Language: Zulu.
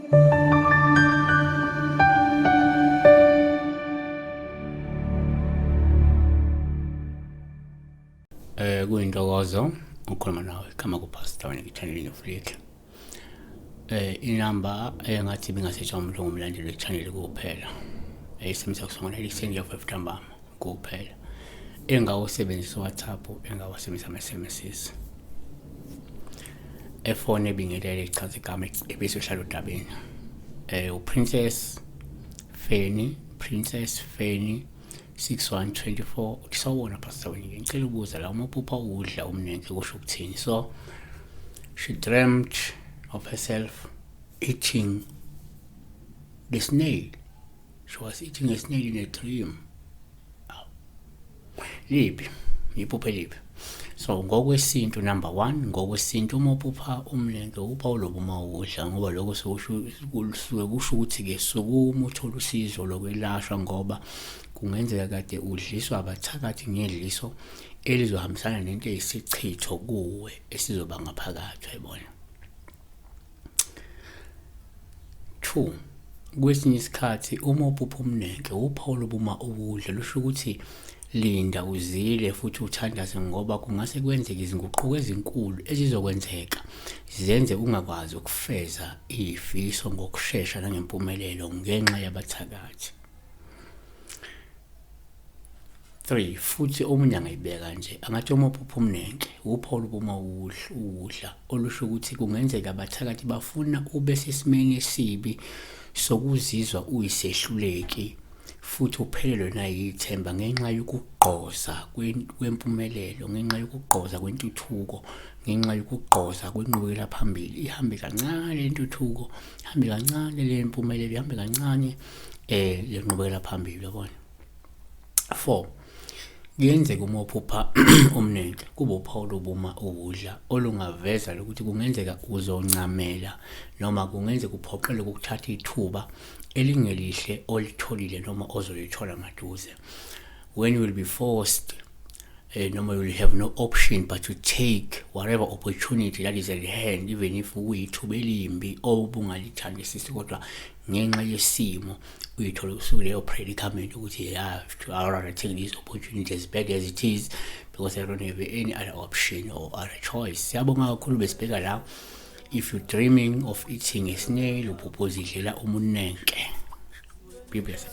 Kuyintokozo ukukhuluma nawe kama kupastor wene-channel Flick. Inamba engathi bingasetshenziswa umuntu ngomlandeli we-channel kuphela. Isimisa kusongela ekuseni ya-5 ntambama kuphela. Engawusebenzisa WhatsApp, engawasebenzisa ama-SMSs. Efone ebingelele ichaza igama ebese uhlala udabeni. Princess Fanny 6124 uthi sawubona pastor wena ngicela ukubuza la uma uphupha udla umnenke kusho ukuthini. So she dreamt of herself eating the snail. She was eating a snail in a dream. Liphi iphuphe liphi? So ngokwesintu number 1, ngokwesintu uma uphupha umnenke upha ulobo uma udla ngoba lokho sokusuke kusho ukuthi ke sokuma uthola usizo lokwelashwa ngoba kungenzeka kade udliswa abathakathi ngedliso elizohambisana nento eyisichitho kuwe esizoba ngaphakathi ayibona. 2, kwesinye isikhathi uma uphupha umnenke upha ulobo uma udla lusho ukuthi linda uzile futhi uthandaze ngoba kungase kwenzeke izinguquko ezinkulu ezizokwenzeka zenze ungakwazi ukufeza izifiso ngokusheshsha nangempumelelo ngenxa yabathakathi. 3, futhi omunye angayibeka nje angathi uma uphupha umnenke upha uma udla olusho ukuthi kungenzeka abathakathi bafuna ube sesimeni esibi sokuzizwa uyisehluleki futhi uphelelwe nayithemba ngenxa yokugqoza kwempumelelo, ngenxa yokugqoza kwentuthuko, ngenxa yokugqoza kwenqubekela phambili. Ihambe kancane intuthuko, ihambe kancane le mpumelelo, ihambe kancane lenqubekela phambili yabona. 4, kuyenzeka uma uphupha umnenke kube uphawu lobuma udla olungaveza lokuthi kungenzeka uzoncamela noma kungenzeka uphoqelwe ukuthatha ithuba elingelihle olitholile noma ozolithola maduze. When you will be forced noma you will have no option but to take whatever opportunity that is at hand, even if uyithuba elimbi obungalithanda kodwa ngenxa yesimo uyithola usuku leyo predicament ukuthi I rather take this opportunity as bad as it is because I don't have any other option or other choice. Siyabonga kakhulu besibheka la. If you're dreaming of eating a snail, uphuphoza idlela umunenke. Be blessed.